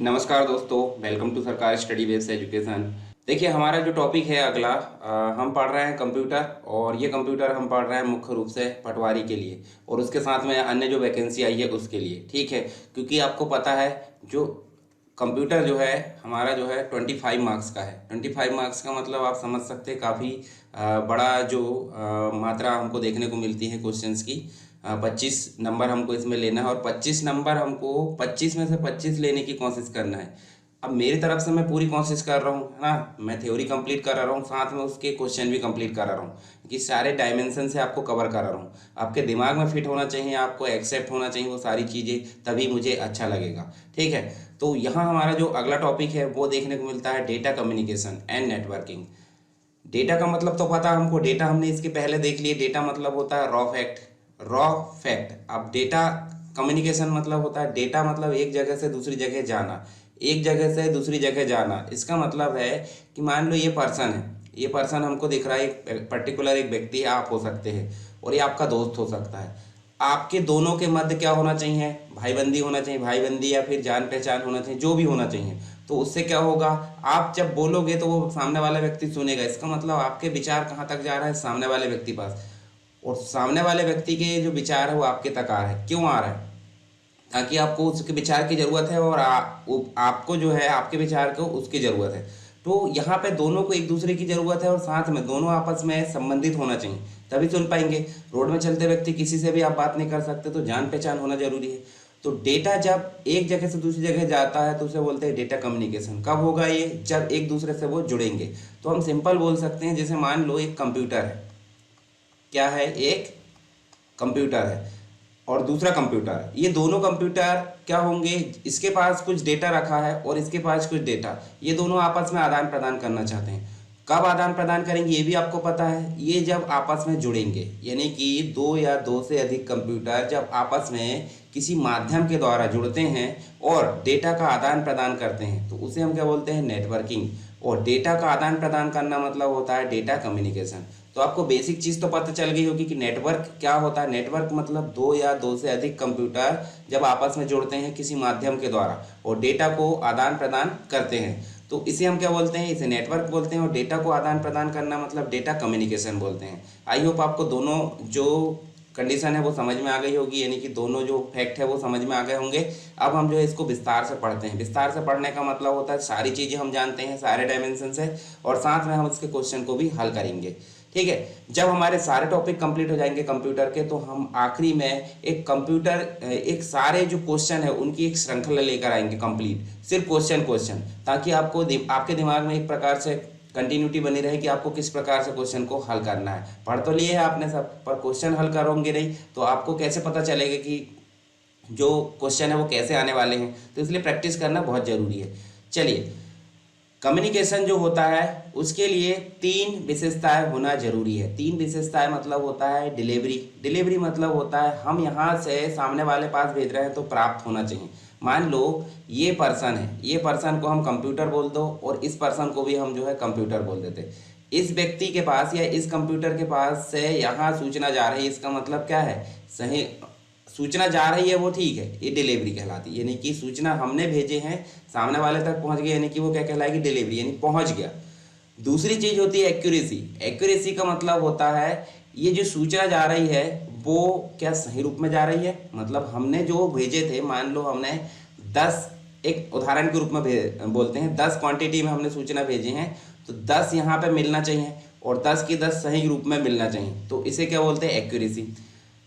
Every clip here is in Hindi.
नमस्कार दोस्तों, वेलकम टू सरकारी स्टडी बेस्ड एजुकेशन। देखिए, हमारा जो टॉपिक है अगला, हम पढ़ रहे हैं कंप्यूटर। और ये कंप्यूटर हम पढ़ रहे हैं मुख्य रूप से पटवारी के लिए और उसके साथ में अन्य जो वैकेंसी आई है उसके लिए। ठीक है, क्योंकि आपको पता है जो कंप्यूटर जो है हमारा जो है 25 मार्क्स का है। 25 मार्क्स का मतलब आप समझ सकते हैं काफ़ी बड़ा जो मात्रा हमको देखने को मिलती है क्वेश्चंस की। 25 नंबर हमको इसमें लेना है और 25 नंबर हमको 25 में से 25 लेने की कोशिश करना है। अब मेरी तरफ से मैं पूरी कोशिश कर रहा हूँ, है ना। मैं थ्योरी कंप्लीट कर रहा हूँ, साथ में उसके क्वेश्चन भी कंप्लीट कर रहा हूँ कि सारे डायमेंशन से आपको कवर कर रहा हूँ। आपके दिमाग में फिट होना चाहिए, आपको एक्सेप्ट होना चाहिए वो सारी चीज़ें, तभी मुझे अच्छा लगेगा। ठीक है, तो यहाँ हमारा जो अगला टॉपिक है वो देखने को मिलता है data communication and networking. Data का मतलब तो पता हमको, डेटा हमने इसके पहले देख लिए। डेटा मतलब होता है रॉ फैक्ट, रॉ फैक्ट। अब डेटा कम्युनिकेशन मतलब होता है, डेटा मतलब एक जगह से दूसरी जगह जाना, एक जगह से दूसरी जगह जाना। इसका मतलब है कि मान लो ये पर्सन है, ये पर्सन हमको दिख रहा है, एक पर्टिकुलर एक व्यक्ति है, आप हो सकते हैं और ये आपका दोस्त हो सकता है। आपके दोनों के मध्य क्या होना चाहिए? भाईबंदी होना चाहिए, भाईबंदी या फिर जान पहचान होना चाहिए, जो भी होना चाहिए। तो उससे क्या होगा, आप जब बोलोगे तो वो सामने वाला व्यक्ति सुनेगा। इसका मतलब आपके विचार कहाँ तक जा रहा है? सामने वाले व्यक्ति पास। और सामने वाले व्यक्ति के जो विचार है वो आपके तक आ रहा है। क्यों आ रहा है? ताकि आपको उसके विचार की ज़रूरत है और आपको जो है आपके विचार को उसकी ज़रूरत है। तो यहाँ पे दोनों को एक दूसरे की ज़रूरत है और साथ में दोनों आपस में संबंधित होना चाहिए, तभी सुन पाएंगे। रोड में चलते व्यक्ति किसी से भी आप बात नहीं कर सकते, तो जान पहचान होना जरूरी है। तो डेटा जब एक जगह से दूसरी जगह जाता है तो उसे बोलते हैं डेटा कम्युनिकेशन। कब होगा ये? जब एक दूसरे से वो जुड़ेंगे। तो हम सिंपल बोल सकते हैं, जैसे मान लो एक कंप्यूटर है। क्या है? एक कंप्यूटर है और दूसरा कंप्यूटर है। ये दोनों कंप्यूटर क्या होंगे? इसके पास कुछ डेटा रखा है और इसके पास कुछ डेटा, ये दोनों आपस में आदान प्रदान करना चाहते हैं। कब आदान प्रदान करेंगे ये भी आपको पता है, ये जब आपस में जुड़ेंगे, यानी कि दो या दो से अधिक कंप्यूटर जब आपस में किसी माध्यम के द्वारा जुड़ते हैं और डेटा का आदान प्रदान करते हैं, तो उसे हम क्या बोलते हैं? नेटवर्किंग। और डेटा का आदान प्रदान करना मतलब होता है डेटा कम्युनिकेशन। तो आपको बेसिक चीज़ तो पता चल गई होगी कि नेटवर्क क्या होता है। नेटवर्क मतलब दो या दो से अधिक कंप्यूटर जब आपस में जुड़ते हैं किसी माध्यम के द्वारा और डेटा को आदान प्रदान करते हैं, तो इसे हम क्या बोलते हैं? इसे नेटवर्क बोलते हैं। और डेटा को आदान प्रदान करना मतलब डेटा कम्युनिकेशन बोलते हैं। आई होप आपको दोनों जो कंडीशन है वो समझ में आ गई होगी, यानी कि दोनों जो फैक्ट है वो समझ में आ गए होंगे। अब हम जो है इसको विस्तार से पढ़ते हैं। विस्तार से पढ़ने का मतलब होता है सारी चीज़ें हम जानते हैं, सारे डायमेंशन से, और साथ में हम इसके क्वेश्चन को भी हल करेंगे। ठीक है, जब हमारे सारे टॉपिक कंप्लीट हो जाएंगे कंप्यूटर के, तो हम आखिरी में एक सारे जो क्वेश्चन है उनकी एक श्रृंखला लेकर आएंगे कंप्लीट, सिर्फ क्वेश्चन क्वेश्चन, ताकि आपके दिमाग में एक प्रकार से कंटिन्यूटी बनी रहे कि आपको किस प्रकार से क्वेश्चन को हल करना है। पढ़ तो लिए है आपने सब, पर क्वेश्चन हल करोगे नहीं तो आपको कैसे पता चलेगा कि जो क्वेश्चन है वो कैसे आने वाले हैं। तो इसलिए प्रैक्टिस करना बहुत ज़रूरी है। चलिए, कम्युनिकेशन जो होता है उसके लिए तीन विशेषताएं होना जरूरी है। तीन विशेषताएं मतलब होता है डिलीवरी। डिलीवरी मतलब होता है हम यहाँ से सामने वाले पास भेज रहे हैं तो प्राप्त होना चाहिए। मान लो ये पर्सन है, ये पर्सन को हम कंप्यूटर बोल दो और इस पर्सन को भी हम जो है कंप्यूटर बोल देते। इस व्यक्ति के पास या इस कंप्यूटर के पास से यहाँ सूचना जा रही है, इसका मतलब क्या है? सही सूचना जा रही है वो ठीक है, ये डिलीवरी कहलाती है। यानी कि सूचना हमने भेजे हैं, सामने वाले तक पहुंच गया, यानी कि वो क्या कहलाएगी? डिलीवरी, यानी पहुंच गया। दूसरी चीज होती है एक्यूरेसी। एक्यूरेसी का मतलब होता है ये जो सूचना जा रही है वो क्या सही रूप में जा रही है? मतलब हमने जो भेजे थे, मान लो हमने 10, एक उदाहरण के रूप में बोलते हैं 10 क्वांटिटी में हमने सूचना भेजे हैं, तो 10 यहाँ पे मिलना चाहिए और 10 की 10 सही रूप में मिलना चाहिए, तो इसे क्या बोलते हैं? एक्यूरेसी।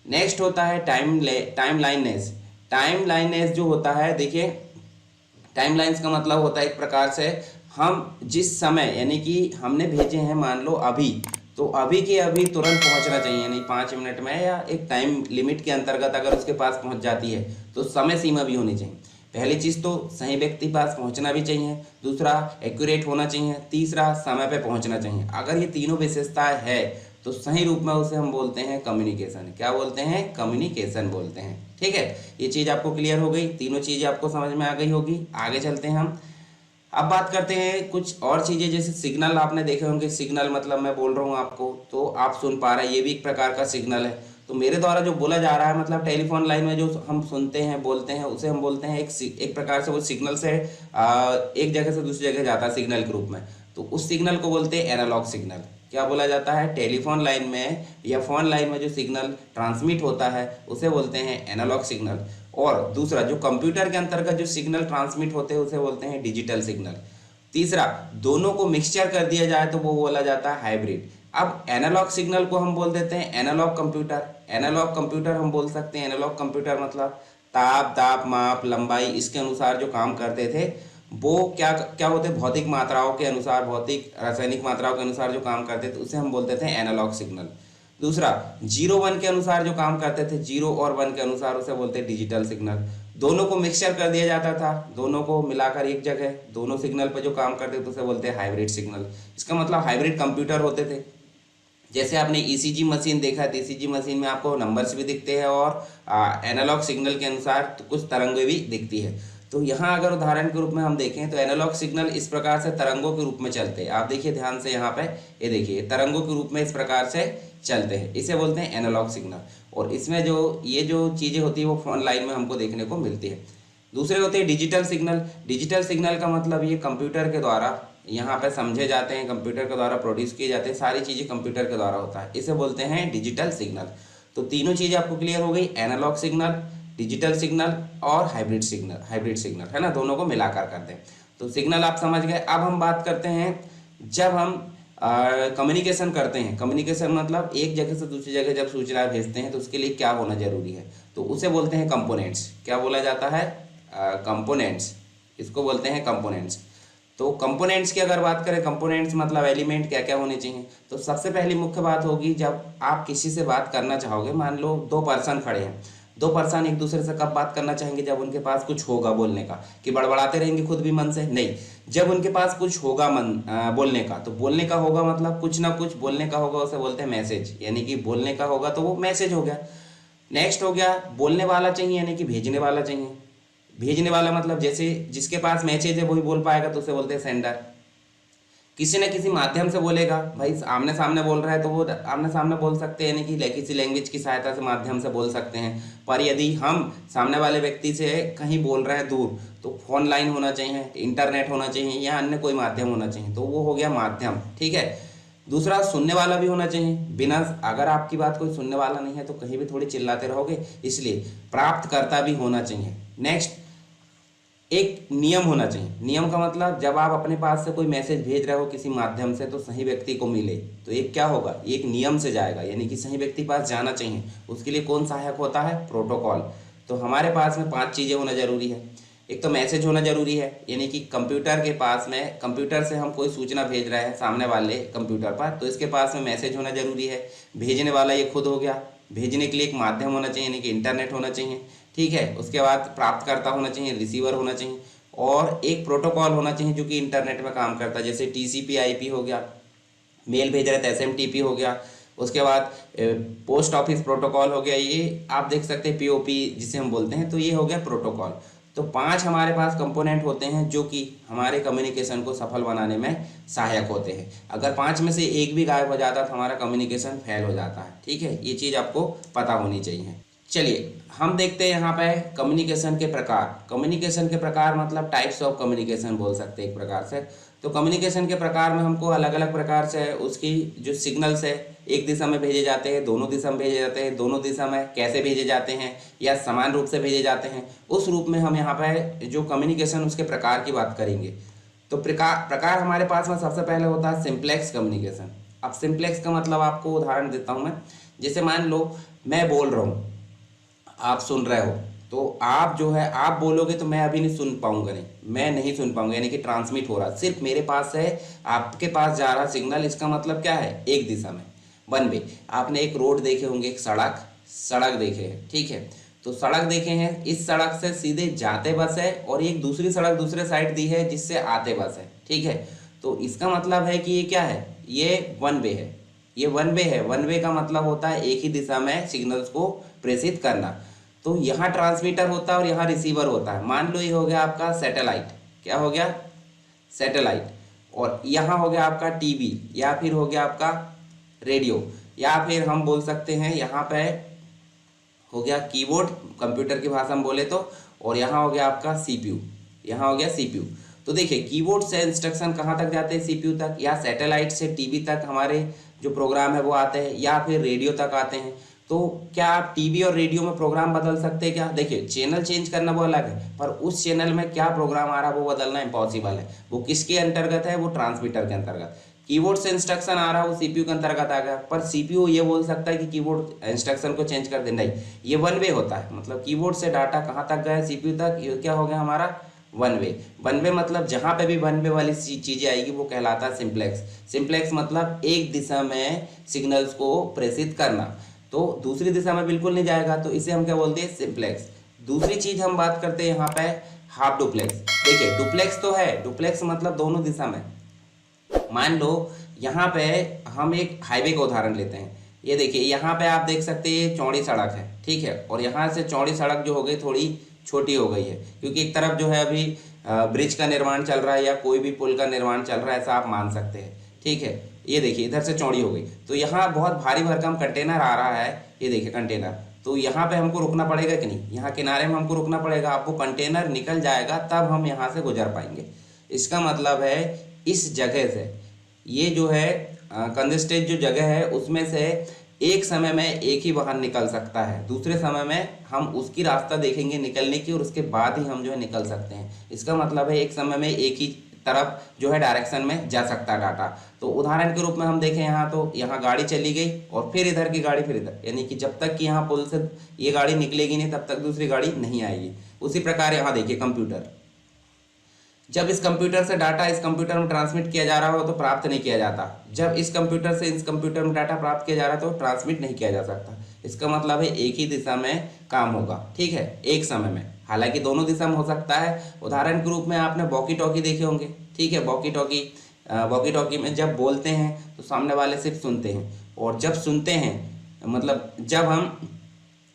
नेक्स्ट होता है टाइम लाइननेस। टाइम लाइननेस जो होता है, देखिए टाइम लाइन्स का मतलब होता है एक प्रकार से हम जिस समय, यानी कि हमने भेजे हैं मान लो अभी, तो अभी के अभी तुरंत पहुंचना चाहिए, यानी 5 मिनट में या एक टाइम लिमिट के अंतर्गत अगर उसके पास पहुंच जाती है तो समय सीमा भी होनी चाहिए। पहली चीज़ तो सही व्यक्ति पास पहुंचना भी चाहिए, दूसरा एक्यूरेट होना चाहिए, तीसरा समय पे पहुंचना चाहिए। अगर ये तीनों विशेषताएं है तो सही रूप में उसे हम बोलते हैं कम्युनिकेशन। क्या बोलते हैं? कम्युनिकेशन बोलते हैं। ठीक है, ये चीज़ आपको क्लियर हो गई, तीनों चीज़ें आपको समझ में आ गई होगी। आगे चलते हैं हम। अब बात करते हैं कुछ और चीज़ें, जैसे सिग्नल आपने देखे होंगे। सिग्नल मतलब मैं बोल रहा हूँ आपको तो आप सुन पा रहे हैं, ये भी एक प्रकार का सिग्नल है। तो मेरे द्वारा जो बोला जा रहा है मतलब टेलीफोन लाइन में जो हम सुनते हैं बोलते हैं उसे हम बोलते हैं एक प्रकार से वो सिग्नल से एक जगह से दूसरी जगह जाता है सिग्नल के रूप में, तो उस सिग्नल को बोलते हैं एनालॉग सिग्नल। क्या बोला जाता है, टेलीफोन लाइन में या फोन लाइन में जो सिग्नल ट्रांसमिट होता है उसे बोलते हैं एनालॉग सिग्नल। और दूसरा जो कंप्यूटर के अंतर्गत जो सिग्नल ट्रांसमिट होते हैं उसे बोलते हैं डिजिटल सिग्नल। तीसरा, दोनों को मिक्सचर कर दिया जाए तो वो बोला जाता है हाइब्रिड। अब एनालॉग सिग्नल को हम बोल देते हैं एनालॉग कंप्यूटर। एनालॉग कंप्यूटर हम बोल सकते हैं, एनालॉग कंप्यूटर मतलब ताप दाब माप लंबाई इसके अनुसार जो काम करते थे वो क्या क्या होते, भौतिक मात्राओं के अनुसार, भौतिक रासायनिक मात्राओं के अनुसार जो काम करते थे उसे हम बोलते थे एनालॉग सिग्नल। दूसरा, 0 1 के अनुसार जो काम करते थे, 0 और 1 के अनुसार, उसे बोलते हैं डिजिटल सिग्नल। दोनों को मिक्सचर कर दिया जाता था, दोनों को मिलाकर एक जगह दोनों सिग्नल पर जो काम करते थे उसे बोलते हैं हाइब्रिड सिग्नल। इसका मतलब हाइब्रिड कंप्यूटर होते थे। जैसे आपने ईसीजी मशीन देखा है तो ईसीजी मशीन में आपको नंबर्स भी दिखते हैं और एनालॉग सिग्नल के अनुसार तो कुछ तरंगें भी दिखती है। तो यहाँ अगर उदाहरण के रूप में हम देखें तो एनालॉग सिग्नल इस प्रकार से तरंगों के रूप में चलते हैं। आप देखिए ध्यान से यहाँ पे, ये देखिए तरंगों के रूप में इस प्रकार से चलते हैं, इसे बोलते हैं एनालॉग सिग्नल। और इसमें जो ये जो चीज़ें होती है वो फोन लाइन में हमको देखने को मिलती है। दूसरे होते हैं डिजिटल सिग्नल। डिजिटल सिग्नल का मतलब ये कंप्यूटर के द्वारा यहाँ पे समझे जाते हैं, कंप्यूटर के द्वारा प्रोड्यूस किए जाते हैं, सारी चीज़ें कंप्यूटर के द्वारा होता है, इसे बोलते हैं डिजिटल सिग्नल। तो तीनों चीज़ें आपको क्लियर हो गई, एनालॉग सिग्नल, डिजिटल सिग्नल और हाइब्रिड सिग्नल। हाइब्रिड सिग्नल है ना, दोनों को मिलाकर करते हैं। तो सिग्नल आप समझ गए। अब हम बात करते हैं जब हम कम्युनिकेशन करते हैं। कम्युनिकेशन मतलब एक जगह से दूसरी जगह जब सूचना भेजते हैं तो उसके लिए क्या होना जरूरी है, तो उसे बोलते हैं कंपोनेंट्स। क्या बोला जाता है, कंपोनेंट्स, इसको बोलते हैं कंपोनेंट्स। तो कंपोनेंट्स की अगर बात करें, कंपोनेंट्स मतलब एलिमेंट क्या क्या होने चाहिए, तो सबसे पहली मुख्य बात होगी जब आप किसी से बात करना चाहोगे, मान लो 2 पर्सन खड़े हैं, 2 पर्सन एक दूसरे से कब बात करना चाहेंगे, जब उनके पास कुछ होगा बोलने का, कि बड़बड़ाते रहेंगे खुद भी मन से, नहीं, जब उनके पास कुछ होगा बोलने का। तो बोलने का होगा मतलब कुछ ना कुछ बोलने का होगा, उसे बोलते हैं मैसेज, यानी कि बोलने का होगा तो वो मैसेज हो गया। नेक्स्ट हो गया बोलने वाला चाहिए, यानी कि भेजने वाला चाहिए। भेजने वाला मतलब जैसे जिसके पास मैसेज है वही बोल पाएगा तो उसे बोलते हैं सेंडर। किसी न किसी माध्यम से बोलेगा, भाई आमने सामने बोल रहा है तो वो आमने सामने बोल सकते हैं, यानी कि किसी लैंग्वेज की सहायता से माध्यम से बोल सकते हैं। पर यदि हम सामने वाले व्यक्ति से कहीं बोल रहे हैं दूर तो फोन लाइन होना चाहिए, इंटरनेट होना चाहिए या अन्य कोई माध्यम होना चाहिए, तो वो हो गया माध्यम, ठीक है। दूसरा, सुनने वाला भी होना चाहिए। बिना अगर आपकी बात कोई सुनने वाला नहीं है तो कहीं भी थोड़ी चिल्लाते रहोगे, इसलिए प्राप्तकर्ता भी होना चाहिए। नेक्स्ट, एक नियम होना चाहिए। नियम का मतलब जब आप अपने पास से कोई मैसेज भेज रहे हो किसी माध्यम से तो सही व्यक्ति को मिले, तो एक क्या होगा, एक नियम से जाएगा, यानी कि सही व्यक्ति पास जाना चाहिए। उसके लिए कौन सहायक होता है, प्रोटोकॉल। तो हमारे पास में 5 चीज़ें होना जरूरी है। एक तो मैसेज होना जरूरी है, यानी कि कंप्यूटर के पास में, कंप्यूटर से हम कोई सूचना भेज रहे हैं सामने वाले कंप्यूटर पर, तो इसके पास में मैसेज होना जरूरी है। भेजने वाला ये खुद हो गया, भेजने के लिए एक माध्यम होना चाहिए, यानी कि इंटरनेट होना चाहिए, ठीक है। उसके बाद प्राप्तकर्ता होना चाहिए, रिसीवर होना चाहिए, और एक प्रोटोकॉल होना चाहिए जो कि इंटरनेट में काम करता है, जैसे टीसीपी आईपी हो गया, मेल भेज रहे थे एसएमटीपी हो गया। उसके बाद पोस्ट ऑफिस प्रोटोकॉल हो गया, ये आप देख सकते हैं पीओपी जिसे हम बोलते हैं, तो ये हो गया प्रोटोकॉल। तो 5 हमारे पास कंपोनेंट होते हैं जो कि हमारे कम्युनिकेशन को सफल बनाने में सहायक होते हैं। अगर 5 में से एक भी गायब हो जाता है तो हमारा कम्युनिकेशन फेल हो जाता है, ठीक है। ये चीज़ आपको पता होनी चाहिए। चलिए हम देखते हैं यहाँ पे कम्युनिकेशन के प्रकार। कम्युनिकेशन के प्रकार मतलब टाइप्स ऑफ कम्युनिकेशन बोल सकते हैं एक प्रकार से। तो कम्युनिकेशन के प्रकार में हमको अलग अलग प्रकार से उसकी जो सिग्नल्स है, एक दिशा में भेजे जाते हैं, दोनों दिशा में भेजे जाते हैं, दोनों दिशा में कैसे भेजे जाते हैं या समान रूप से भेजे जाते हैं, उस रूप में हम यहाँ पे जो कम्युनिकेशन उसके प्रकार की बात करेंगे। तो प्रकार हमारे पास में सबसे पहले होता है सिंप्लेक्स कम्युनिकेशन। अब सिंप्लेक्स का मतलब आपको उदाहरण देता हूँ मैं। जैसे मान लो मैं बोल रहा हूँ, आप सुन रहे हो, तो आप जो है आप बोलोगे तो मैं अभी नहीं सुन पाऊंगा, नहीं मैं नहीं सुन पाऊंगा, यानी कि ट्रांसमिट हो रहा सिर्फ मेरे पास है, आपके पास जा रहा सिग्नल। इसका मतलब क्या है, एक दिशा में, वन वे। आपने एक रोड देखे होंगे, एक सड़क देखे हैं, ठीक है। तो सड़क देखे हैं, इस सड़क से सीधे जाते बस है और एक दूसरी सड़क दूसरे साइड दी है जिससे आते बस है, ठीक है। तो इसका मतलब है कि ये क्या है, ये वन वे है, ये वन वे है। वन वे का मतलब होता है एक ही दिशा में सिग्नल्स को प्रेषित करना। तो यहाँ ट्रांसमीटर होता है और यहाँ रिसीवर होता है। मान लो ये हो गया आपका सैटेलाइट, क्या हो गया, सैटेलाइट। और यहाँ हो गया आपका टीवी, या फिर हो गया आपका रेडियो, या फिर हम बोल सकते हैं यहाँ पे हो गया कीबोर्ड कंप्यूटर की भाषा में बोले तो, और यहाँ हो गया आपका सीपीयू, यहाँ हो गया सीपीयू। तो देखिए कीबोर्ड से इंस्ट्रक्शन कहाँ तक जाते हैं, सीपीयू तक, या सैटेलाइट से टीवी तक हमारे जो प्रोग्राम है वो आते हैं, या फिर रेडियो तक आते हैं। तो क्या आप टीवी और रेडियो में प्रोग्राम बदल सकते हैं क्या? देखिए चैनल चेंज करना वो अलग है, पर उस चैनल में क्या प्रोग्राम आ रहा है वो बदलना इम्पॉसिबल है। वो किसके अंतर्गत है? वो ट्रांसमीटर के अंतर्गत। कीबोर्ड से इंस्ट्रक्शन आ रहा है वो सीपीयू के अंतर्गत आ गया, पर सीपीयू ये बोल सकता है कि कीबोर्ड इंस्ट्रक्शन को चेंज कर दे, नहीं, ये वन वे होता है। मतलब कीबोर्ड से डाटा कहाँ तक गया, सीपीयू तक, ये क्या हो गया हमारा वन वे। वन वे मतलब जहाँ पे भी वन वे वाली चीजें आएगी वो कहलाता है सिंप्लेक्स। सिंप्लेक्स मतलब एक दिशा में सिग्नल्स को प्रेषित करना, तो दूसरी दिशा में बिल्कुल नहीं जाएगा, तो इसे हम क्या बोलते हैं, सिंप्लेक्स। दूसरी चीज हम बात करते हैं यहाँ पे हाफ डुप्लेक्स। देखिए डुप्लेक्स तो है, डुप्लेक्स मतलब दोनों दिशा में। मान लो यहाँ पे हम एक हाईवे का उदाहरण लेते हैं। ये देखिए यहाँ पे आप देख सकते हैं चौड़ी सड़क है, ठीक है, और यहाँ से चौड़ी सड़क जो हो गई थोड़ी छोटी हो गई है, क्योंकि एक तरफ जो है अभी ब्रिज का निर्माण चल रहा है या कोई भी पुल का निर्माण चल रहा है, ऐसा आप मान सकते हैं, ठीक है। ये देखिए इधर से चौड़ी हो गई, तो यहाँ बहुत भारी भरकम कंटेनर आ रहा है, ये देखिए कंटेनर, तो यहाँ पे हमको रुकना पड़ेगा कि नहीं, यहाँ किनारे में हमको रुकना पड़ेगा। अब वो कंटेनर निकल जाएगा तब हम यहाँ से गुजर पाएंगे। इसका मतलब है इस जगह से, ये जो है कंजेस्टेड जो जगह है उसमें से एक समय में एक ही वाहन निकल सकता है, दूसरे समय में हम उसकी रास्ता देखेंगे निकलने की और उसके बाद ही हम जो है निकल सकते हैं। इसका मतलब है एक समय में एक ही तरफ जो है डायरेक्शन में जा सकता है डाटा। तो उदाहरण के रूप में हम देखें यहाँ, तो यहाँ गाड़ी चली गई और फिर इधर की गाड़ी फिर इधर, यानी कि जब तक कि यहाँ पुल से ये गाड़ी निकलेगी नहीं तब तक दूसरी गाड़ी नहीं आएगी। उसी प्रकार यहाँ देखिए कंप्यूटर, जब इस कंप्यूटर से डाटा इस कंप्यूटर में ट्रांसमिट किया जा रहा हो तो प्राप्त नहीं किया जाता, जब इस कंप्यूटर से इस कंप्यूटर में डाटा प्राप्त किया जा रहा है तो ट्रांसमिट नहीं किया जा सकता। इसका मतलब है एक ही दिशा में काम होगा, ठीक है, एक समय में। हालांकि दोनों दिशा में हो सकता है। उदाहरण के रूप में आपने वॉकी टॉकी देखे होंगे, ठीक है, वॉकी टॉकी में जब बोलते हैं तो सामने वाले सिर्फ सुनते हैं, और जब सुनते हैं मतलब जब हम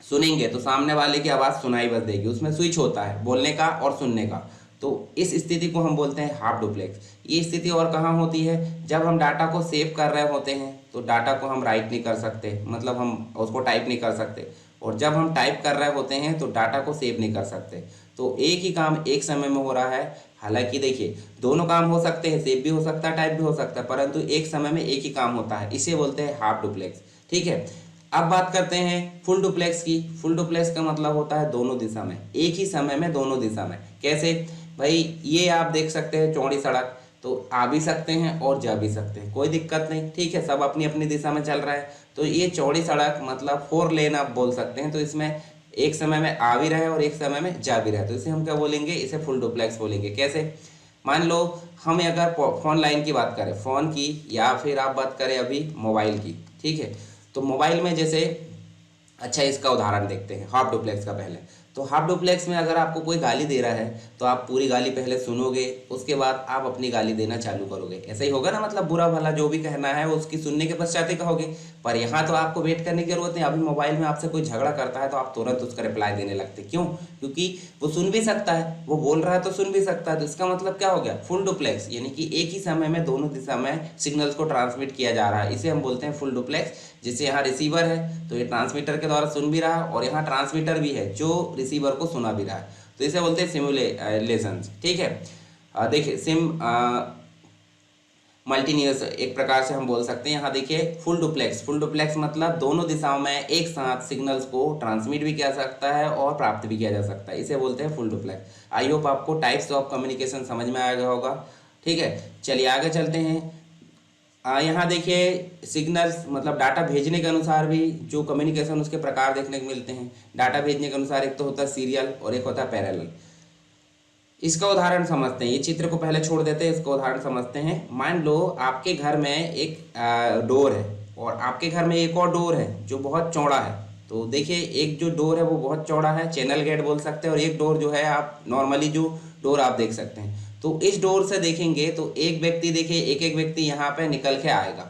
सुनेंगे तो सामने वाले की आवाज़ सुनाई बस देगी। उसमें स्विच होता है बोलने का और सुनने का। तो इस स्थिति को हम बोलते हैं हाफ डुप्लेक्स। ये स्थिति और कहाँ होती है, जब हम डाटा को सेव कर रहे होते हैं तो डाटा को हम राइट नहीं कर सकते, मतलब हम उसको टाइप नहीं कर सकते, और जब हम टाइप कर रहे होते हैं तो डाटा को सेव नहीं कर सकते। तो एक ही काम एक समय में हो रहा है। हालांकि देखिए दोनों काम हो सकते हैं, सेव भी हो सकता है, टाइप भी हो सकता है, परंतु एक समय में एक ही काम होता है, इसे बोलते हैं हाफ डुप्लेक्स, ठीक है। अब बात करते हैं फुल डुप्लेक्स की। फुल डुप्लेक्स का मतलब होता है दोनों दिशा में, एक ही समय में दोनों दिशा में। कैसे भाई, ये आप देख सकते हैं चौड़ी सड़क, तो आ भी सकते हैं और जा भी सकते हैं, कोई दिक्कत नहीं, ठीक है, सब अपनी अपनी दिशा में चल रहा है। तो ये चौड़ी सड़क मतलब 4 लेन आप बोल सकते हैं। तो इसमें एक समय में आ भी रहा है और एक समय में जा भी रहा है, तो इसे हम क्या बोलेंगे, इसे फुल डुप्लेक्स बोलेंगे। कैसे, मान लो हम अगर फोन लाइन की बात करें, फ़ोन की, या फिर आप बात करें अभी मोबाइल की, ठीक है, तो मोबाइल में जैसे, अच्छा इसका उदाहरण देखते हैं हाफ डुप्लेक्स का पहले। तो हाफ डुप्लेक्स में अगर आपको कोई गाली दे रहा है तो आप पूरी गाली पहले सुनोगे, उसके बाद आप अपनी गाली देना चालू करोगे, ऐसा ही होगा ना, मतलब बुरा भला जो भी कहना है उसकी सुनने के पश्चात ही कहोगे। पर यहाँ तो आपको वेट करने की जरूरत नहीं। अभी मोबाइल में आपसे कोई झगड़ा करता है तो आप तुरंत उसका रिप्लाई देने लगते, क्यों? क्योंकि वो सुन भी सकता है, वो बोल रहा है तो सुन भी सकता है। तो इसका मतलब क्या हो गया, फुल डुप्लेक्स, यानी कि एक ही समय में दोनों दिशा में सिग्नल्स को ट्रांसमिट किया जा रहा है, इसे हम बोलते हैं फुल डुप्लेक्स। जैसे यहाँ रिसीवर है तो ये ट्रांसमीटर के द्वारा सुन भी रहा है, और यहाँ ट्रांसमीटर भी है जो रिसीवर को सुना भी रहा है, तो इसे बोलते हैं सिमुलेशन, ठीक है। देखिए सिम मल्टीनियस एक प्रकार से हम बोल सकते हैं। यहाँ देखिए फुल डुप्लेक्स मतलब दोनों दिशाओं में एक साथ सिग्नल्स को ट्रांसमिट भी किया जा सकता है और प्राप्त भी किया जा सकता है, इसे बोलते हैं फुल डुप्लेक्स। आई होप आपको टाइप्स ऑफ कम्युनिकेशन समझ में आ गया होगा, ठीक है। चलिए आगे चलते हैं। यहाँ देखिए सिग्नल्स मतलब डाटा भेजने के अनुसार भी जो कम्युनिकेशन उसके प्रकार देखने को मिलते हैं। डाटा भेजने के अनुसार एक तो होता है सीरियल और एक होता है पैरेलल। इसका उदाहरण समझते हैं, ये चित्र को पहले छोड़ देते हैं, इसका उदाहरण समझते हैं। मान लो आपके घर में एक डोर है और आपके घर में एक और डोर है जो बहुत चौड़ा है। तो देखिए एक जो डोर है वो बहुत चौड़ा है, चैनल गेट बोल सकते हैं, और एक डोर जो है आप नॉर्मली जो डोर आप देख सकते हैं। तो इस डोर से देखेंगे तो एक व्यक्ति, देखिए एक व्यक्ति यहाँ पे निकल के आएगा,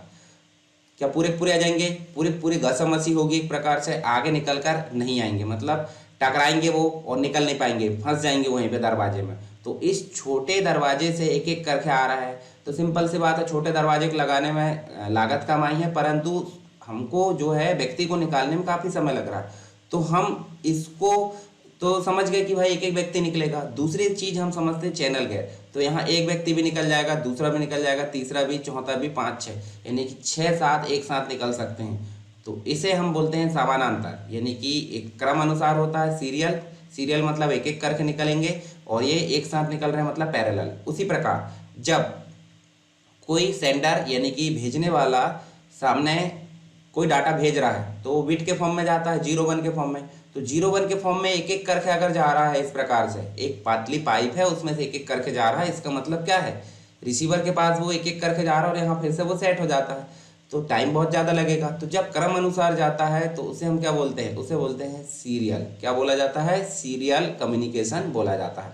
क्या पूरे पूरे आ जाएंगे, पूरी घसमसी होगी, एक प्रकार से आगे निकल कर नहीं आएंगे, मतलब टकराएंगे वो और निकल नहीं पाएंगे, फंस जाएंगे वहीं पे दरवाजे में। तो इस छोटे दरवाजे से एक एक करके आ रहा है, तो सिंपल सी बात है, छोटे दरवाजे को लगाने में लागत कम आई है, परंतु हमको जो है व्यक्ति को निकालने में काफ़ी समय लग रहा है। तो हम इसको तो समझ गए कि भाई एक एक व्यक्ति निकलेगा। दूसरी चीज हम समझते हैं चैनल गैप, तो यहाँ एक व्यक्ति भी निकल जाएगा, दूसरा भी निकल जाएगा, तीसरा भी, चौथा भी, 5 6, यानी कि 6 7 एक साथ निकल सकते हैं। तो इसे हम बोलते हैं समानांतर, यानी कि एक क्रम अनुसार होता है। सीरियल, सीरियल मतलब एक एक करके निकलेंगे, और ये एक साथ निकल रहे हैं मतलब पैरेलल। उसी प्रकार जब कोई सेंडर यानी कि भेजने वाला सामने कोई डाटा भेज रहा है तो वो बिट के फॉर्म में जाता है, 0 1 के फॉर्म में। तो 0 1 के फॉर्म में एक एक करके अगर जा रहा है, इस प्रकार से एक पातली पाइप है उसमें से एक एक करके जा रहा है, इसका मतलब क्या है, रिसीवर के पास वो एक एक करके जा रहा है और यहाँ फिर से वो सेट हो जाता है, तो टाइम बहुत ज़्यादा लगेगा। तो जब क्रम अनुसार जाता है तो उसे हम क्या बोलते हैं, उसे बोलते हैं सीरियल। क्या बोला जाता है, सीरियल कम्युनिकेशन बोला जाता है।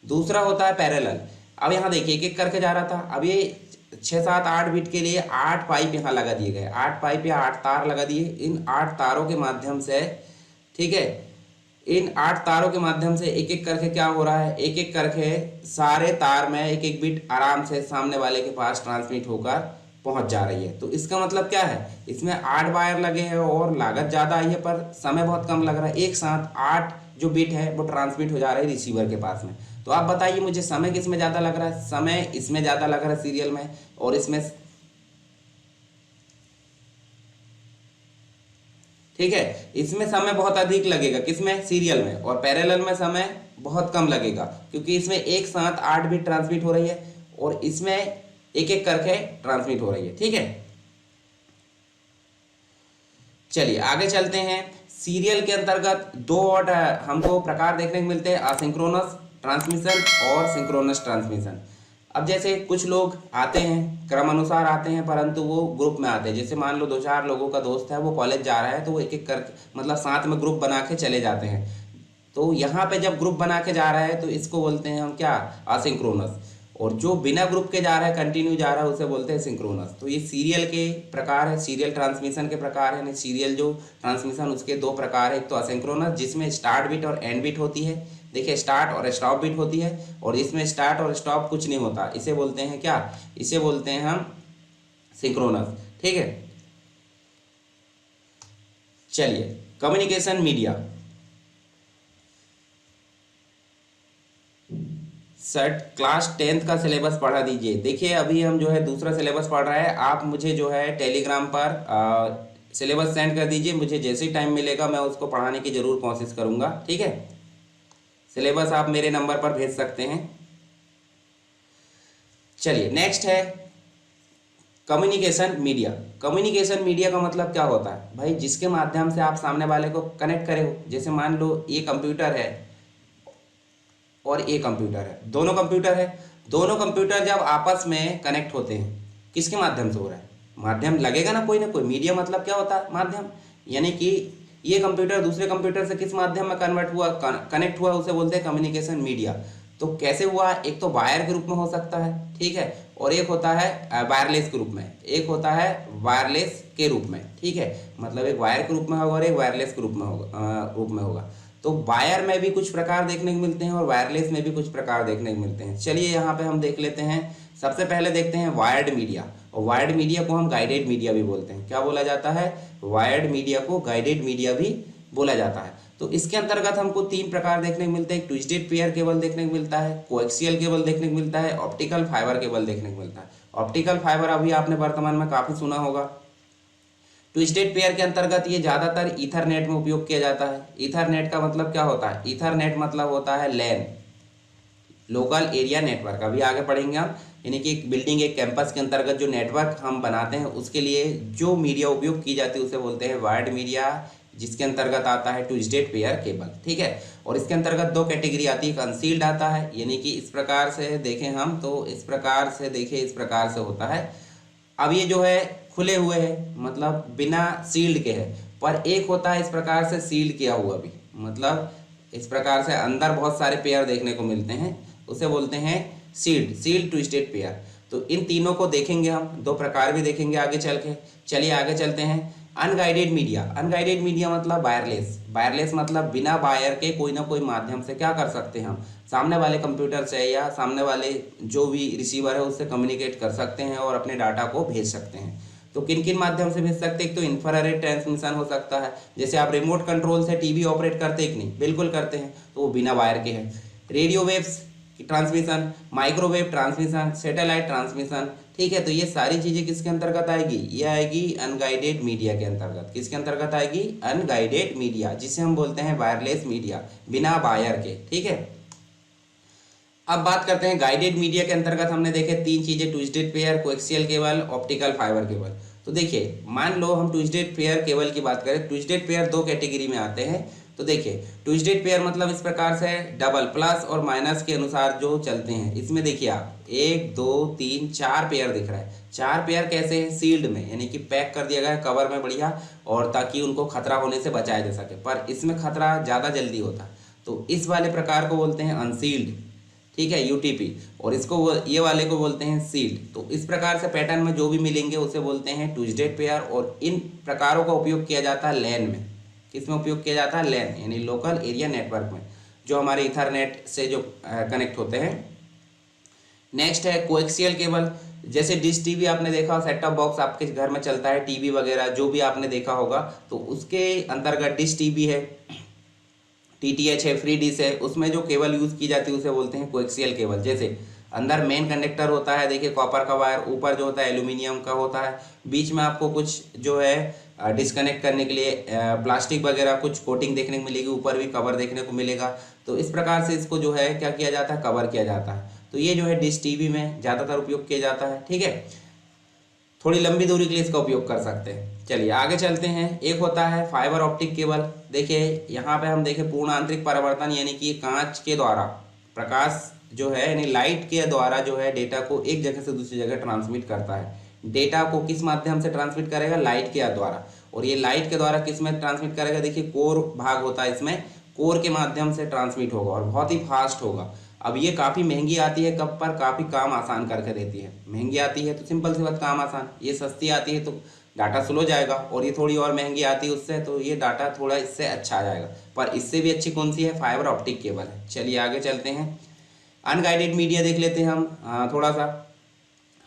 दूसरा होता है पैरेलल। अब यहाँ देखिए एक एक करके जा रहा था, अब ये 6 7 8 बिट के लिए 8 पाइप यहाँ लगा दिए गए, 8 पाइप या 8 तार लगा दिए। इन 8 तारों के माध्यम से, ठीक है, इन 8 तारों के माध्यम से एक एक करके क्या हो रहा है, एक एक करके सारे तार में एक एक बिट आराम से सामने वाले के पास ट्रांसमिट होकर पहुंच जा रही है। तो इसका मतलब क्या है, इसमें 8 वायर लगे हैं और लागत ज़्यादा आई है पर समय बहुत कम लग रहा है। एक साथ 8 जो बिट है वो ट्रांसमिट हो जा रहा है रिसीवर के पास में। तो आप बताइए मुझे समय किसमें ज़्यादा लग रहा है, समय इसमें ज़्यादा लग रहा है सीरियल में, और इसमें, ठीक है, इसमें समय बहुत अधिक लगेगा किसमें, सीरियल में, और पैरेलल में समय बहुत कम लगेगा क्योंकि इसमें एक साथ 8 बिट ट्रांसमिट हो रही है और इसमें एक एक करके ट्रांसमिट हो रही है। ठीक है, चलिए आगे चलते हैं। सीरियल के अंतर्गत दो और हमको प्रकार देखने को मिलते हैं, असिंक्रोनस ट्रांसमिशन और सिंक्रोनस ट्रांसमिशन। अब जैसे कुछ लोग आते हैं क्रम अनुसार आते हैं परंतु वो ग्रुप में आते हैं, जैसे मान लो 2 4 लोगों का दोस्त है, वो कॉलेज जा रहा है तो वो एक एक करके मतलब साथ में ग्रुप बना के चले जाते हैं। तो यहाँ पे जब ग्रुप बना के जा रहा है तो इसको बोलते हैं हम क्या, असिंक्रोनस। और जो बिना ग्रुप के जा रहा है, कंटिन्यू जा रहा है, उसे बोलते हैं सिंक्रोनस। तो ये सीरियल के प्रकार है, सीरियल ट्रांसमिशन के प्रकार है, सीरियल जो ट्रांसमिशन उसके 2 प्रकार है। एक तो असिंक्रोनस जिसमें स्टार्ट बिट और एंड बिट होती है, देखिए स्टार्ट और स्टॉप बिट होती है, और इसमें स्टार्ट और स्टॉप कुछ नहीं होता, इसे बोलते हैं क्या, इसे बोलते हैं हम सिंक्रोनस। ठीक है, चलिए communication media. Sir class 10th का सिलेबस पढ़ा दीजिए। देखिए अभी हम जो है दूसरा सिलेबस पढ़ रहे हैं, आप मुझे जो है टेलीग्राम पर सिलेबस सेंड कर दीजिए, मुझे जैसे ही टाइम मिलेगा मैं उसको पढ़ाने की ज़रूर कोशिश करूँगा। ठीक है, सिलेबस आप मेरे नंबर पर भेज सकते हैं। चलिए नेक्स्ट है कम्युनिकेशन मीडिया। कम्युनिकेशन मीडिया का मतलब क्या होता है भाई, जिसके माध्यम से आप सामने वाले को कनेक्ट करे हो। जैसे मान लो ये कंप्यूटर है और ये कंप्यूटर है, दोनों कंप्यूटर है, दोनों कंप्यूटर जब आपस में कनेक्ट होते हैं किसके माध्यम से हो रहा है, माध्यम लगेगा ना कोई मीडिया। मतलब क्या होता है, माध्यम। यानी कि ये कंप्यूटर दूसरे कंप्यूटर से किस माध्यम में कन्वर्ट हुआ, कनेक्ट हुआ, उसे बोलते हैं कम्युनिकेशन मीडिया। तो कैसे हुआ, एक तो वायर के रूप में हो सकता है, ठीक है, और एक होता है वायरलेस के रूप में, एक होता है वायरलेस के रूप में। ठीक है, मतलब एक वायर के रूप में होगा और एक वायरलेस के रूप में होगा। तो वायर में भी कुछ प्रकार देखने को मिलते हैं और वायरलेस में भी कुछ प्रकार देखने को मिलते हैं। चलिए यहाँ पे हम देख लेते हैं। सबसे पहले देखते हैं वायर्ड मीडिया, और वायर्ड मीडिया को हम गाइडेड मीडिया भी बोलते हैं। क्या बोला जाता है, वायर्ड मीडिया को गाइडेड मीडिया भी बोला जाता है। तो इसके अंतर्गत हमको 3 प्रकार देखने को मिलते हैं। ट्विस्टेड पेयर केबल देखने को मिलता है, कोएक्सियल केबल देखने को मिलता है, ऑप्टिकल फाइबर केबल देखने को मिलता है। ऑप्टिकल फाइबर अभी आपने वर्तमान में काफ़ी सुना होगा। ट्विस्टेड पेयर के अंतर्गत ये ज़्यादातर ईथरनेट में उपयोग किया जाता है। ईथरनेट का मतलब क्या होता है, ईथरनेट मतलब होता है लैन, लोकल एरिया नेटवर्क। अभी आगे पढ़ेंगे हम, यानी कि एक बिल्डिंग, एक कैंपस के अंतर्गत जो नेटवर्क हम बनाते हैं उसके लिए जो मीडिया उपयोग की जाती है उसे बोलते हैं वायर्ड मीडिया, जिसके अंतर्गत आता है ट्विस्टेड पेयर केबल। ठीक है, और इसके अंतर्गत 2 कैटेगरी आती है, एक अनसील्ड आता है, यानी कि इस प्रकार से देखें हम तो इस प्रकार से देखें, इस प्रकार से होता है। अब ये जो है खुले हुए हैं, मतलब बिना सील्ड के है, पर एक होता है इस प्रकार से सील्ड किया हुआ भी, मतलब इस प्रकार से अंदर बहुत सारे पेयर देखने को मिलते हैं, उसे बोलते हैं सील्ड ट्विस्टेड पेयर। तो इन तीनों को देखेंगे हम, 2 प्रकार भी देखेंगे आगे चल के। चलिए आगे चलते हैं। अनगाइडेड मीडिया, अनगाइडेड मीडिया मतलब वायरलेस, वायरलेस मतलब बिना वायर के कोई ना कोई माध्यम से क्या कर सकते हैं हम, सामने वाले कंप्यूटर से या सामने वाले जो भी रिसीवर है उससे कम्युनिकेट कर सकते हैं और अपने डाटा को भेज सकते हैं। तो किन किन माध्यम से भेज सकते हैं? एक तो इंफ्रारेड ट्रांसमिशन हो सकता है, जैसे आप रिमोट कंट्रोल से टीवी ऑपरेट करते हैं कि नहीं, बिल्कुल करते हैं, तो वो बिना वायर के है। Radio waves transmission, microwave transmission, satellite transmission, ठीक है। तो ये सारी चीज़ें किसके अंतर्गत आएगी? ये आएगी अनगाइडेड मीडिया के अंतर्गत। किसके अंतर्गत आएगी? अनगाइडेड मीडिया, जिसे हम बोलते हैं वायरलेस मीडिया, बिना वायर के, ठीक है। अब बात करते हैं गाइडेड मीडिया के अंतर्गत हमने देखे 3 चीजें, twisted pair, coaxial cable, optical fibre cable. तो देखिए, मान लो हम ट्विस्टेड पेयर केबल की बात करें, ट्विस्टेड पेयर 2 कैटेगरी में आते हैं। तो देखिए, ट्विस्टेड पेयर मतलब इस प्रकार से डबल, प्लस और माइनस के अनुसार जो चलते हैं। इसमें देखिए आप 1 2 3 4 पेयर दिख रहा है। 4 पेयर कैसे है? सील्ड में, यानी कि पैक कर दिया गया है कवर में बढ़िया, और ताकि उनको खतरा होने से बचाया जा सके। पर इसमें खतरा ज़्यादा जल्दी होता है, तो इस वाले प्रकार को बोलते हैं अनसील्ड, ठीक है, यूटीपी। और इसको ये वाले को बोलते हैं सील्ड। तो इस प्रकार से पैटर्न में जो भी मिलेंगे उसे बोलते हैं ट्विस्टेड पेयर। और इन प्रकारों का उपयोग किया जाता है लैन में। किस में उपयोग किया जाता है? लैन, यानी लोकल एरिया नेटवर्क में, जो हमारे इथरनेट से जो कनेक्ट होते हैं। नेक्स्ट है कोएक्सियल केबल। जैसे डिश टीवी आपने देखा, सेट टॉप बॉक्स आपके घर में चलता है, टीवी वगैरह जो भी आपने देखा होगा, तो उसके अंतर्गत डिश टीवी है, टीटीएच है, फ्री डिश है, उसमें जो केबल यूज़ की जाती है उसे बोलते हैं कोएक्सियल केबल। जैसे अंदर मेन कंडक्टर होता है, देखिए कॉपर का वायर, ऊपर जो होता है एल्यूमिनियम का होता है, बीच में आपको कुछ जो है डिस्कनेक्ट करने के लिए प्लास्टिक वगैरह कुछ कोटिंग देखने को मिलेगी, ऊपर भी कवर देखने को मिलेगा। तो इस प्रकार से इसको जो है क्या किया जाता है? कवर किया जाता है। तो ये जो है डिश टीवी में ज़्यादातर उपयोग किया जाता है, ठीक है। थोड़ी लंबी दूरी के लिए इसका उपयोग कर सकते हैं। चलिए आगे चलते हैं। एक होता है फाइबर ऑप्टिक केबल। देखिए यहाँ पे हम देखें पूर्ण आंतरिक परावर्तन, यानी कि कांच के द्वारा प्रकाश जो है, यानी लाइट के द्वारा जो है डेटा को एक जगह से दूसरी जगह ट्रांसमिट करता है। डेटा को किस माध्यम से ट्रांसमिट करेगा? लाइट के द्वारा। और ये लाइट के द्वारा किस में ट्रांसमिट करेगा? देखिए कोर भाग होता है, इसमें कोर के माध्यम से ट्रांसमिट होगा और बहुत ही फास्ट होगा। अब ये काफ़ी महंगी आती है, कब पर? काफ़ी काम आसान करके देती है। महंगी आती है तो सिंपल सी बात, काम आसान। ये सस्ती आती है तो डाटा स्लो जाएगा, और ये थोड़ी और महंगी आती है उससे, तो ये डाटा थोड़ा इससे अच्छा आ जाएगा। पर इससे भी अच्छी कौन सी है? फाइबर ऑप्टिक केबल है। चलिए आगे चलते हैं। अनगाइडेड मीडिया देख लेते हैं हम थोड़ा सा।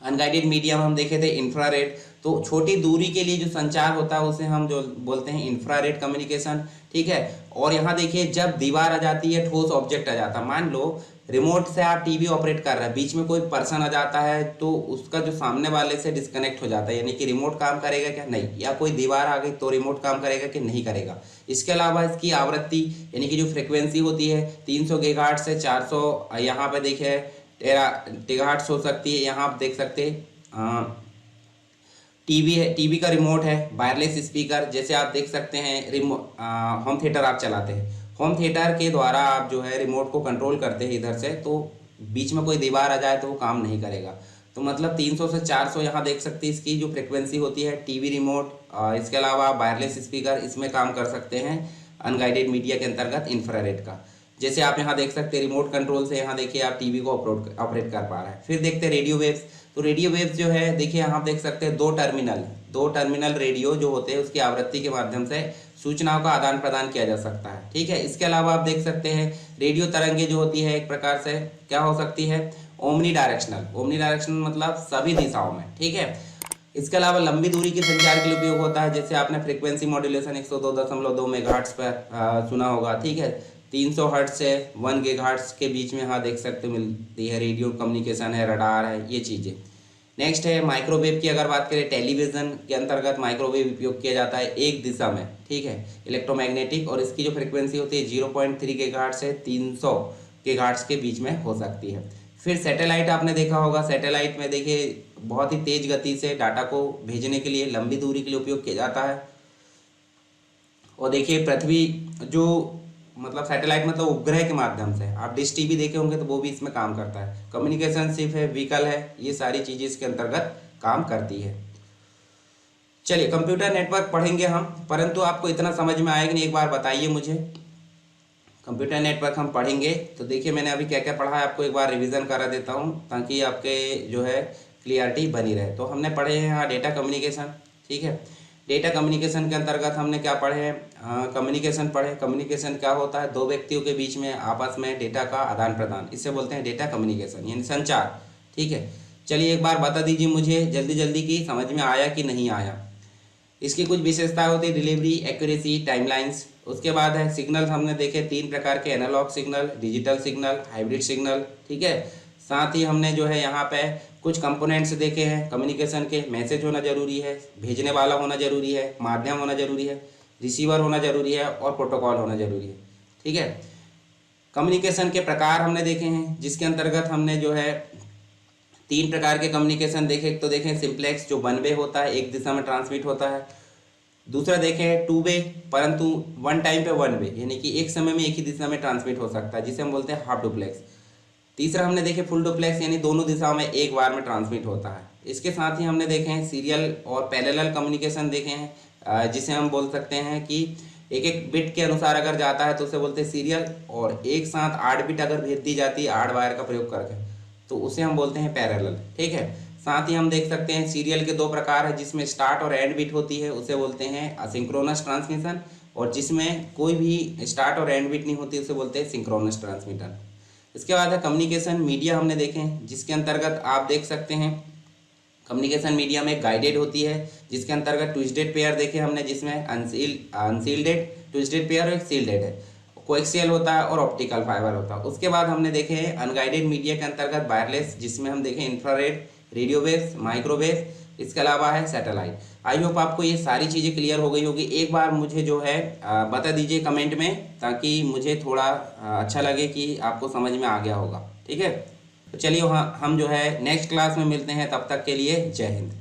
अनगाइडेड मीडिया में हम देखे थे इंफ्रारेड। तो छोटी दूरी के लिए जो संचार होता है उसे हम जो बोलते हैं इंफ्रारेड कम्युनिकेशन, ठीक है। और यहाँ देखिए, जब दीवार आ जाती है, ठोस ऑब्जेक्ट आ जाता है, मान लो रिमोट से आप टीवी ऑपरेट कर रहे हैं, बीच में कोई पर्सन आ जाता है, तो उसका जो सामने वाले से डिस्कनेक्ट हो जाता है, यानी कि रिमोट काम करेगा क्या? नहीं। या कोई दीवार आ गई तो रिमोट काम करेगा कि नहीं करेगा। इसके अलावा इसकी आवृत्ति, यानी कि जो फ्रिक्वेंसी होती है 300 गीगाहर्ट्ज से 400, यहाँ पे देखिए टेराहर्ट्ज हो सकती है। यहाँ आप देख सकते हैं टीवी है, टीवी का रिमोट है, वायरलेस स्पीकर, जैसे आप देख सकते हैं होम थिएटर आप चलाते हैं, होम थिएटर के द्वारा आप जो है रिमोट को कंट्रोल करते हैं इधर से, तो बीच में कोई दीवार आ जाए तो वो काम नहीं करेगा। तो मतलब 300 से 400 यहाँ देख सकते हैं इसकी जो फ्रिक्वेंसी होती है। टीवी रिमोट, इसके अलावा वायरलेस स्पीकर, इसमें काम कर सकते हैं अनगाइडेड मीडिया के अंतर्गत इंफ्रारेड का। जैसे आप यहाँ देख सकते हैं रिमोट कंट्रोल से, यहाँ देखिए आप टीवी को ऑपरेट कर पा रहे हैं। फिर देखते हैं रेडियो वेव्स। तो रेडियो वेव्स जो है, देखिए यहाँ आप देख सकते हैं दो टर्मिनल रेडियो जो होते हैं उसकी आवृत्ति के माध्यम से सूचनाओं का आदान प्रदान किया जा सकता है, ठीक है। इसके अलावा आप देख सकते हैं रेडियो तरंगे जो होती है एक प्रकार से क्या हो सकती है? ओमनी डायरेक्शनल मतलब सभी दिशाओं में, ठीक है। इसके अलावा लंबी दूरी के संचार के लिए उपयोग होता है, जैसे आपने फ्रीक्वेंसी मॉड्यूलेशन 102.2 मेगाहर्ट्ज पर सुना होगा, ठीक है। 300 हर्ट्ज से 1 गीगाहर्ट्ज के बीच में यहाँ देख सकते मिलती है। रेडियो कम्युनिकेशन है, रडार है, ये चीज़ें। नेक्स्ट है माइक्रोवेव की अगर बात करें, टेलीविज़न के अंतर्गत माइक्रोवेव उपयोग किया जाता है एक दिशा में, ठीक है, इलेक्ट्रोमैग्नेटिक। और इसकी जो फ्रिक्वेंसी होती है 0.3 गीगाहर्ट्ज से 300 गीगाहर्ट्ज के बीच में हो सकती है। फिर सैटेलाइट आपने देखा होगा। सैटेलाइट में देखिए बहुत ही तेज गति से डाटा को भेजने के लिए, लंबी दूरी के लिए उपयोग किया जाता है। और देखिए पृथ्वी जो मतलब सैटेलाइट मतलब उपग्रह के माध्यम से, आप डिश टीवी देखे होंगे तो वो भी इसमें काम करता है। कम्युनिकेशन शिप है, व्हीकल है, ये सारी चीज़ें इसके अंतर्गत काम करती है। चलिए कंप्यूटर नेटवर्क पढ़ेंगे हम, परंतु आपको इतना समझ में आएगा नहीं, एक बार बताइए मुझे। कंप्यूटर नेटवर्क हम पढ़ेंगे तो देखिए मैंने अभी क्या क्या पढ़ा है आपको एक बार रिवीजन करा देता हूँ, ताकि आपके जो है क्लियरिटी बनी रहे। तो हमने पढ़े हैं यहाँ डेटा कम्युनिकेशन, ठीक है। डेटा कम्युनिकेशन के अंतर्गत हमने क्या पढ़े हैं? कम्युनिकेशन पढ़े। कम्युनिकेशन क्या होता है? दो व्यक्तियों के बीच में आपस में डेटा का आदान प्रदान, इससे बोलते हैं डेटा कम्युनिकेशन, यानी संचार, ठीक है। चलिए एक बार बता दीजिए मुझे जल्दी जल्दी कि समझ में आया कि नहीं आया। इसकी कुछ विशेषताएं होती है, डिलीवरी, एक्यूरेसी, टाइमलाइंस। उसके बाद है सिग्नल, हमने देखे 3 प्रकार के, analogue signal, digital signal, hybrid signal, ठीक है। साथ ही हमने जो है यहाँ पे कुछ कंपोनेंट्स देखे हैं कम्युनिकेशन के। मैसेज होना जरूरी है, भेजने वाला होना जरूरी है, माध्यम होना जरूरी है, रिसीवर होना जरूरी है और प्रोटोकॉल होना जरूरी है, ठीक है। कम्युनिकेशन के प्रकार हमने देखे हैं, जिसके अंतर्गत हमने जो है 3 प्रकार के कम्युनिकेशन देखे। एक तो देखें सिंप्लेक्स, जो 1 वे होता है, एक दिशा में ट्रांसमिट होता है। दूसरा देखें 2 वे, परंतु 1 टाइम पे 1 वे, यानी कि एक समय में एक ही दिशा में ट्रांसमिट हो सकता है, जिसे हम बोलते हैं हाफ डुप्लेक्स। तीसरा हमने देखे फुल डुप्लेक्स, यानी दोनों दिशाओं में एक बार में ट्रांसमिट होता है। इसके साथ ही हमने देखे हैं सीरियल और पैरेलल कम्युनिकेशन देखे हैं, जिसे हम बोल सकते हैं कि एक एक बिट के अनुसार अगर जाता है तो उसे बोलते हैं सीरियल, और एक साथ 8 बिट अगर भेज दी जाती है 8 वायर का प्रयोग करके तो उसे हम बोलते हैं पैरेलल, ठीक है। साथ ही हम देख सकते हैं सीरियल के 2 प्रकार है, जिसमें स्टार्ट और एंड बिट होती है, उसे बोलते हैं असिंक्रोनस ट्रांसमिशन, और जिसमें कोई भी स्टार्ट और एंड बिट नहीं होती उसे बोलते हैं सिंक्रोनस ट्रांसमिटर। इसके बाद है कम्युनिकेशन मीडिया, हमने देखे हैं, जिसके अंतर्गत आप देख सकते हैं कम्युनिकेशन मीडिया में गाइडेड होती है, जिसके अंतर्गत ट्विस्टेड पेयर देखे हमने, जिसमें अनसील्डेड ट्विस्टेड पेयर और एक सील्डेड है, कोएक्सियल होता है और ऑप्टिकल फाइबर होता है। उसके बाद हमने देखे हैं अनगाइडेड मीडिया के अंतर्गत वायरलेस, जिसमें हम देखें इंफ्रारेड, रेडियोवेव्स, माइक्रोवेव, इसके अलावा है सैटेलाइट। आई होप आपको ये सारी चीज़ें क्लियर हो गई होगी। एक बार मुझे जो है बता दीजिए कमेंट में, ताकि मुझे थोड़ा अच्छा लगे कि आपको समझ में आ गया होगा, ठीक है। तो चलिए हम जो है नेक्स्ट क्लास में मिलते हैं, तब तक के लिए जय हिंद।